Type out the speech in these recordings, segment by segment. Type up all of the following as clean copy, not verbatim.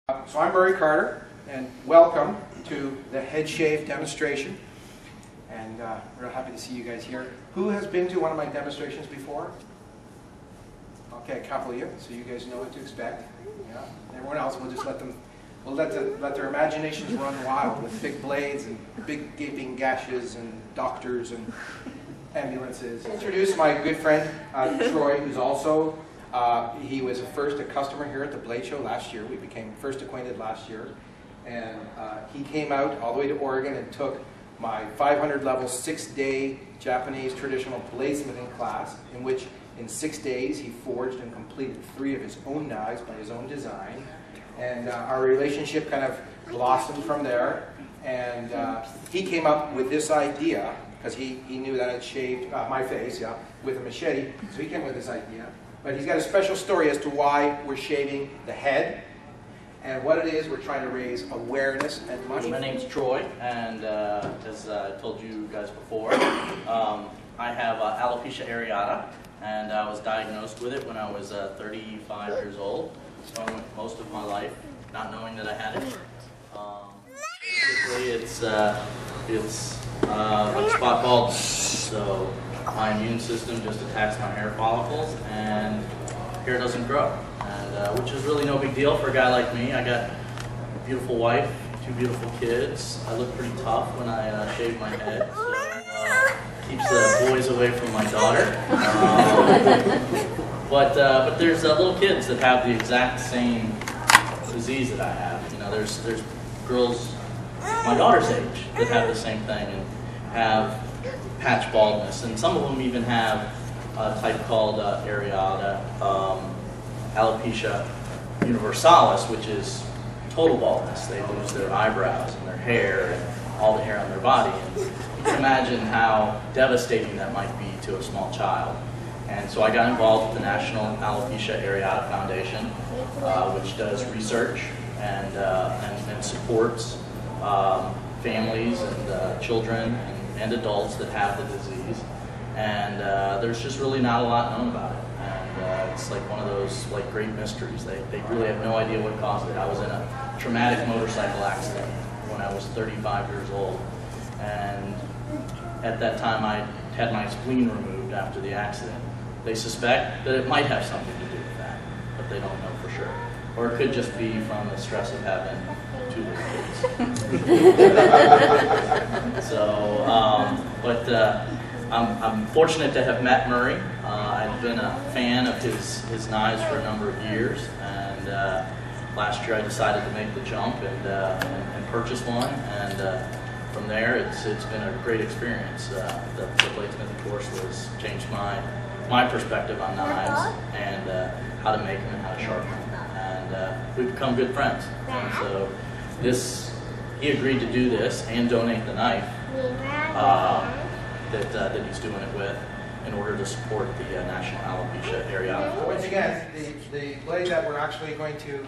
So I'm Murray Carter, and welcome to the head shave demonstration. And real happy to see you guys here. Who has been to one of my demonstrations before? Okay, a couple of you, so you guys know what to expect. Yeah. Everyone else, we'll just let them, let their imaginations run wild with big blades and big gaping gashes and doctors and ambulances. Introduce my good friend Troy, who's also he was first a customer here at the Blade Show last year. We became first acquainted last year, and he came out all the way to Oregon and took my 500 level 6-day Japanese traditional bladesmithing class, in which in 6 days he forged and completed 3 of his own knives by his own design. And our relationship kind of blossomed from there. And he came up with this idea, because he knew that I'd shaved my face, yeah, with a machete. So he came up with this idea. But he's got a special story as to why we're shaving the head. And what it is, we're trying to raise awareness and money. My name's Troy, and as I told you guys before, I have alopecia areata, and I was diagnosed with it when I was 35 years old. So I went most of my life not knowing that I had it. Basically, it's like spot baldness. So my immune system just attacks my hair follicles, and hair doesn't grow. And which is really no big deal for a guy like me. I got a beautiful wife, 2 beautiful kids. I look pretty tough when I shave my head, so keeps the boys away from my daughter. But there's little kids that have the exact same disease that I have. You know, there's girls my daughter's age that have the same thing and have patch baldness, and some of them even have a type called areata. Alopecia universalis, which is total baldness. They lose their eyebrows and their hair and all the hair on their body. And you can imagine how devastating that might be to a small child. And so I got involved with the National Alopecia Areata Foundation, which does research and supports families and children and adults that have the disease. And there's just really not a lot known about it. It's like one of those great mysteries. They really have no idea what caused it. I was in a traumatic motorcycle accident when I was 35 years old, and at that time I had my spleen removed after the accident. They suspect that it might have something to do with that, but they don't know for sure. Or it could just be from the stress of having 2 little kids. So, I'm fortunate to have met Murray. I've been a fan of his knives for a number of years, and last year I decided to make the jump and purchase one, and from there it's been a great experience. The bladesmithing course changed my perspective on knives and how to make them and how to sharpen them, and we've become good friends. And so he agreed to do this and donate the knife that he's doing it with, in order to support the National Alopecia Areata. Once again, the blade that we're actually going to,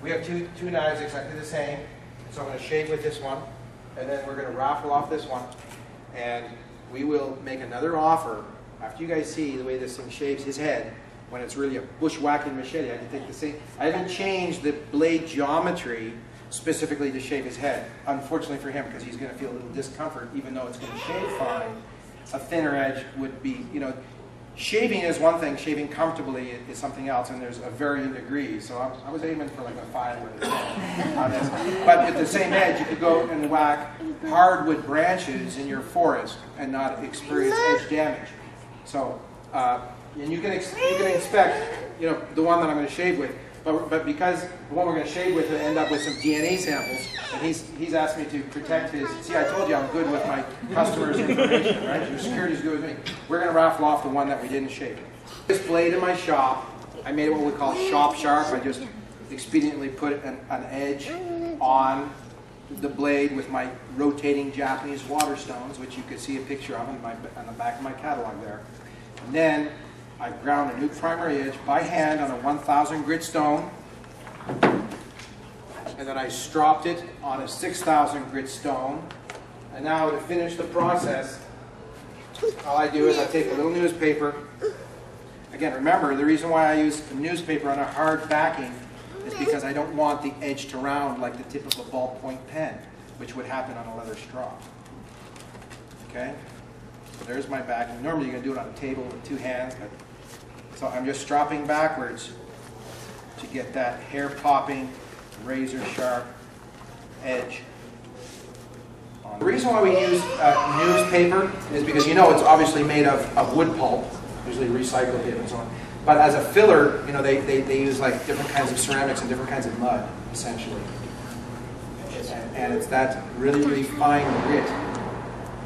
we have two knives exactly the same. So I'm going to shave with this one, and then we're going to raffle off this one, and we will make another offer after you guys see the way this thing shaves his head. When it's really a bushwhacking machete, I can take the same. I haven't changed the blade geometry specifically to shave his head, unfortunately for him, because he's going to feel a little discomfort, even though it's going to shave fine. A thinner edge would be, you know, shaving is one thing, shaving comfortably is something else, and there's a varying degrees. So I was aiming for like a 5 or a 10 on this. But at the same edge, you could go and whack hardwood branches in your forest and not experience edge damage. So, and you can expect, you know, the one that I'm going to shave with. But because the one we're going to shave with will end up with some DNA samples, and he's asked me to protect his. See, I told you I'm good with my customers' information, right? Your security's good with me. We're going to raffle off the one that we didn't shave. This blade in my shop, I made what we call shop sharp. I just expediently put an edge on the blade with my rotating Japanese water stones, which you can see a picture of on the back of my catalog there. And then I ground a new primary edge by hand on a 1,000 grit stone, and then I stropped it on a 6,000 grit stone. And now to finish the process, all I do is I take a little newspaper, I again, remember, the reason why I use a newspaper on a hard backing is because I don't want the edge to round like the tip of a ballpoint pen, which would happen on a leather straw. Okay? So there's my backing. Normally you're going to do it on a table with two hands, but so I'm just stropping backwards to get that hair popping, razor sharp edge. The reason why we use newspaper is because you know it's obviously made of wood pulp, usually recycled paper and so on. But as a filler, you know, they use like different kinds of ceramics and different kinds of mud, essentially. And it's that really, really fine grit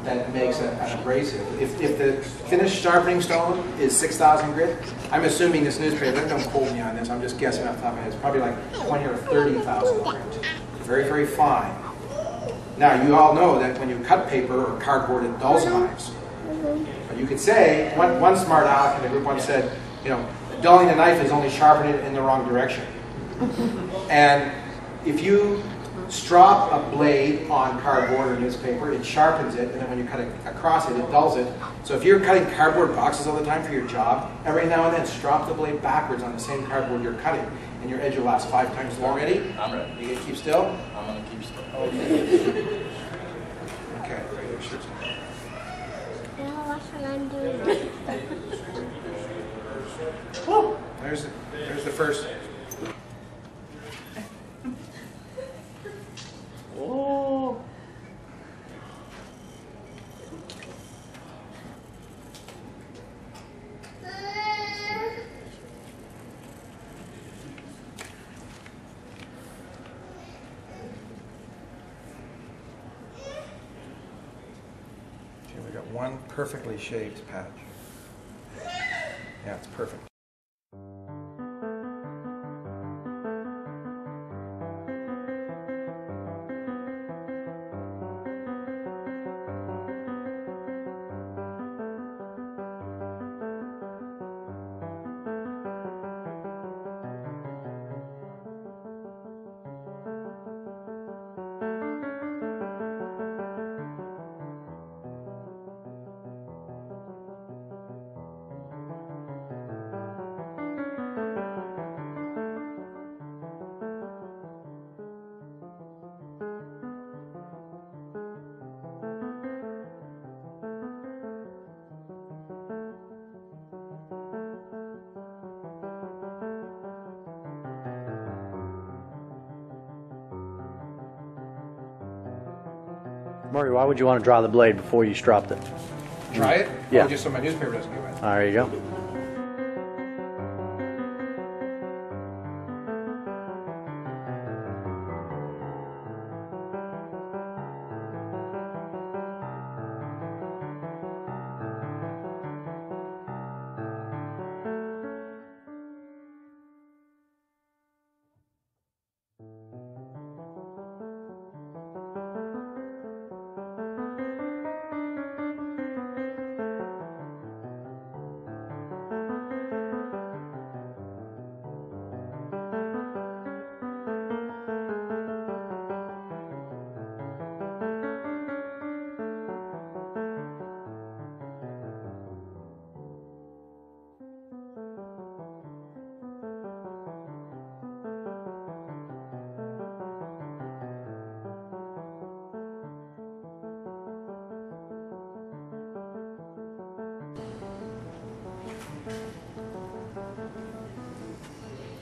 that makes an abrasive. If the finished sharpening stone is 6,000 grit, I'm assuming this newspaper, don't quote me on this, I'm just guessing off the top of my head, it's probably like 20 or 30,000 grit. Very, very fine. Now, you all know that when you cut paper or cardboard, it dulls knives. But you could say, one smart aleck in the group once said, you know, dulling a knife is only sharpening it in the wrong direction. And if you strop a blade on cardboard or newspaper, it sharpens it, and then when you cut it across it, it dulls it. So if you're cutting cardboard boxes all the time for your job, every now and then strop the blade backwards on the same cardboard you're cutting, and your edge will last 5 times longer. Ready? I'm ready. You gonna keep still? I'm going to keep still. Okay. Okay. Now what should I do? Woo! There's the first. Oh. Okay, we got one perfectly shaved patch. Yeah, it's perfect. Murray, why would you want to draw the blade before you stropped it? Try it? Yeah. Oh, just so my newspaper doesn't get wet. There you go.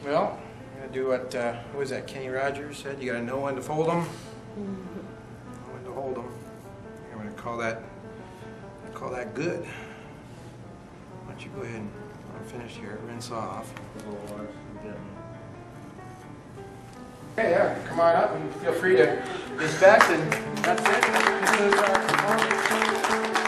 Well, I'm going to do what was that, Kenny Rogers said? You got to know when to fold them, when to hold them. I'm going to call that good. Why don't you go ahead and I'm finished here, rinse off. Okay, yeah, come on up and feel free to inspect, and that's it. This is our performance.